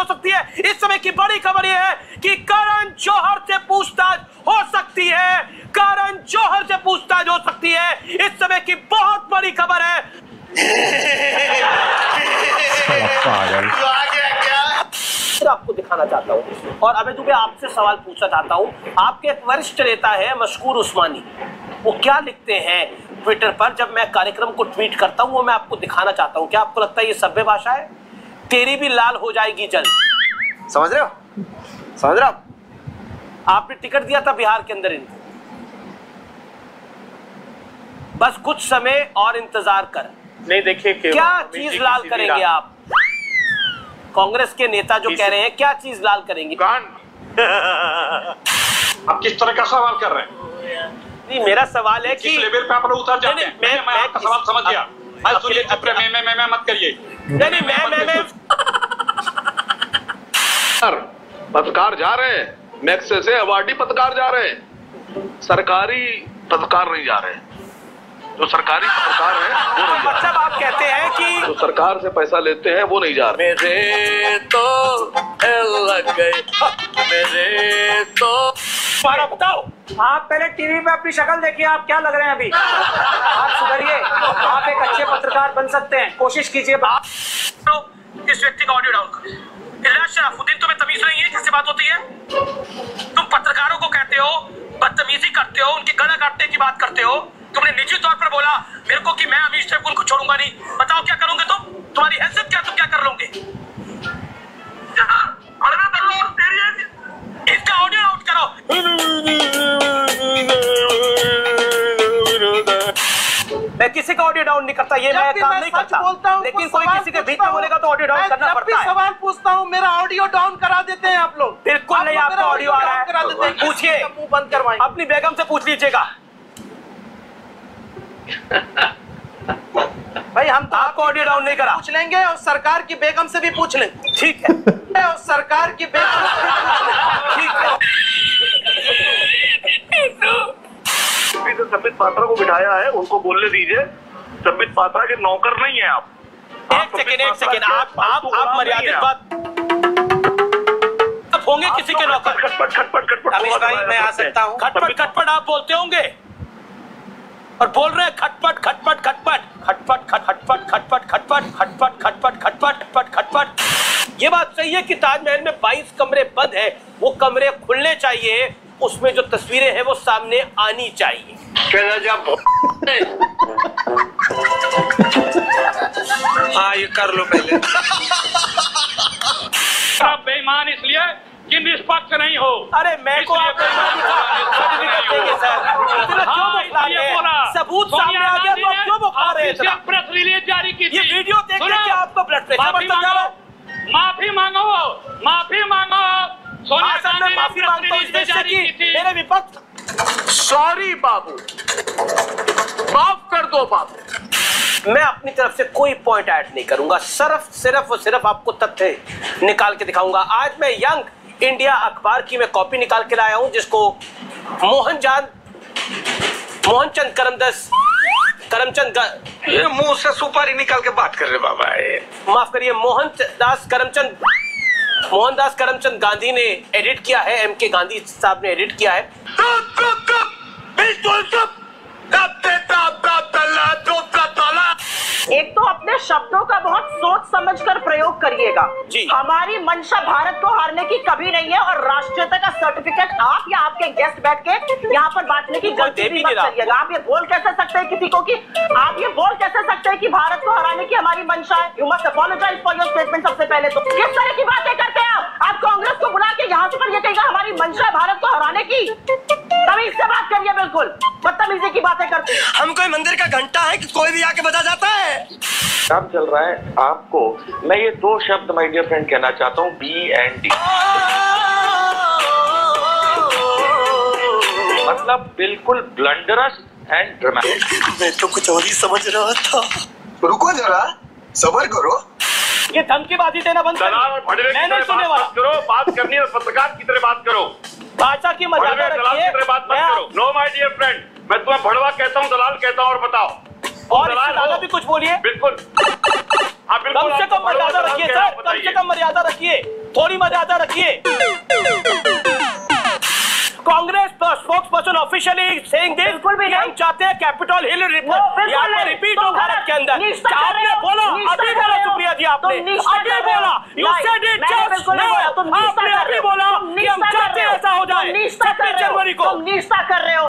हो सकती है। इस समय की बड़ी खबर यह है कि करण जौहर से पूछताछ हो सकती है। करण जौहर से पूछताछ हो सकती है। इस समय की बहुत बड़ी खबर है। आपको दिखाना चाहता हूं और अबे दुबे आपसे सवाल पूछना चाहता हूं। आपके एक वरिष्ठ नेता है मशकूर उस्मानी, वो क्या लिखते हैं ट्विटर पर जब मैं कार्यक्रम को ट्वीट करता हूं, वो मैं आपको दिखाना चाहता हूं। क्या आपको लगता है ये सभ्य भाषा है? तेरी भी लाल हो जाएगी जल्द। समझ रहे हो? समझ रहे हो? आपने टिकट दिया था बिहार के अंदर इनको, बस कुछ समय और इंतजार कर। नहीं देखिए क्या चीज लाल करेंगे आप? कांग्रेस के नेता जो कह रहे हैं क्या चीज लाल करेंगे? आप किस तरह का सवाल कर रहे हैं? नहीं, मेरा सवाल है कि लेवल पे आप लोग उतर जाते हैं। मैं आपका सवाल समझ गया। मैं मत करिए। नहीं मैं पत्रकार जा रहे हैं, मैक्स से अवार्डी पत्रकार जा रहे हैं, सरकारी पत्रकार नहीं जा रहे हैं। जो सरकारी पत्रकार हैं वो नहीं जा रहे। मतलब आप कहते हैं कि जो सरकार से पैसा लेते हैं वो नहीं जा रहे। मेरे तो लग गए, मेरे तो बताओ। आप पहले टीवी पे अपनी शक्ल देखिए, आप क्या लग रहे हैं अभी। आप सुधरिए, आप एक अच्छे पत्रकार बन सकते हैं, कोशिश कीजिए। इस व्यक्ति का ऑडियो डाउन करो। इलियास शराफुद्दीन, तुम्हें तमीज नहीं है कैसे बात होती है? तुम पत्रकारों को कहते हो, बदतमीजी करते हो, उनकी गला काटने की बात करते हो। तुमने निजी तौर पर बोला मेरे को कि मैं अमीश ठाकुर को छोड़ूंगा नहीं। बताओ क्या करोगे तुम? तुम्हारी हैसियत क्या, तुम क्या कर लोगे? इसका ऑडियो आउट करो। मैं किसी का ऑडियो डाउन नहीं करता, ये मैं काम नहीं करता, लेकिन कोई किसी के बीच में बोलेगा तो ऑडियो डाउन करना पड़ता है। सवाल पूछता हूँ, मेरा ऑडियो डाउन करा देते हैं आप लोग। बिल्कुल नहीं, आपका ऑडियो आ रहा है, करा देते हैं। पूछिए, मुंह बंद करवाएं। अपनी बेगम से पूछ लीजिएगा। भाई हम तो आपको ऑडियो डाउन नहीं करा। पूछ लेंगे और सरकार की बेगम से भी पूछ लेंगे। ठीक है, और सरकार की बेगम से भी पूछ लेंगे। ठीक है। जो संबित पात्रा को बिठाया है उनको बोलने दीजिए। संबित पात्रा के नौकर नहीं है आप। एक सेकेंड, आप मर्यादित बात होंगे किसी के नौकर। खटपट अमीश भाई मैं आ सकता हूँ? खटपट आप बोलते होंगे और बोल रहे हैं खटपट खटपट खटपट खटपट खटपट खटपट खटपट खटपट खटपट खटपट खटपट खटपट। ये बात सही है कि ताजमहल में 22 कमरे बंद है, वो कमरे खुलने चाहिए, उसमें जो तस्वीरें हैं वो सामने आनी चाहिए। हाँ ये कर लो पहले। आप बेईमान इसलिए कि निष्पक्ष नहीं हो। अरे मैं को आप सबूत सामने आ गया तो आप क्यों बुखा रहे हैं? प्रेस रिलीज जारी की थी। ये वीडियो देख के आपको ब्लड प्रेशर बढ़ता जा रहा है। माफी मांगो, माफी मांगो। सोनिया गांधी ने माफी मांगता हूं इस देश से कि मेरे विपक्ष। सॉरी बाबू, माफ कर दो बाबू। मैं अपनी तरफ से कोई पॉइंट ऐड नहीं करूंगा, सिर्फ आपको तथ्य निकाल के दिखाऊंगा। आज मैं यंग इंडिया अखबार की मैं कॉपी निकाल के लाया हूं, जिसको मोहनचंद करमचंद ये मुंह से सुपारी निकाल के बात कर रहे बाबा। माफ करिए, मोहनदास करमचंद गांधी ने एडिट किया है, एमके गांधी साहब ने एडिट किया है। एक तो अपने शब्दों का बहुत सोच समझकर प्रयोग करिएगा। हमारी मंशा भारत को हारने की कभी नहीं है और राष्ट्रीयता का सर्टिफिकेट आप या आपके गेस्ट बैठ के यहाँ पर बांटने की गलती भी मत करिएगा। आप ये बोल कैसे सकते हैं किसी को कि आप ये बोल कैसे सकते हैं कि भारत को हराने की हमारी मंशा है? You must apologise for your statement. सबसे पहले तो किस तरह की बातें करते हैं आप कांग्रेस को बुला के यहाँ से ये कहेगा हमारी मंशा है भारत को हराने की? तमीज से बात करिए, बिल्कुल बदतमीजी की बातें करते हैं। हम कोई मंदिर का घंटा है कि कोई भी आके बजा जाता है? काम चल रहा है आपको। मैं ये दो शब्द माय डियर फ्रेंड कहना चाहता हूँ, बी एंड डी। मतलब बिल्कुल ब्लंडरस एंड ड्रामेटिक। मैं तो कुछ और ही समझ रहा था। रुको जरा, सब्र करो। ये धमकीबाजी देना बंद करो। मैं नहीं सुनने वाला। बात करनी है पत्रकार की तरह बात करो। भाषा की मर्यादा रखिए। बात मत करो। नो माय डियर फ्रेंड, मैं तुम्हें भड़वा कहता हूँ, दलाल कहता हूँ। और बताओ, और ज्यादा भी कुछ बोलिए। बिल्कुल। बिल्कुल, कम से कम मर्यादा रखिए सर, कम से कम मर्यादा रखिए, थोड़ी मर्यादा रखिए। Congress spokes person officially saying this, बिल्कुल भी नहीं। हम चाहते हैं कैपिटल हिल रिपोर्ट यहाँ पर रिपीट हो भारत के अंदर। आपने बोला, अभी बोला सुप्रिया जी, आपने अभी बोला, you said it just now, आपने अभी बोला कि हम चाहते हैं ऐसा हो जाए 26 जनवरी को। तुम निष्ठा कर रहे हो।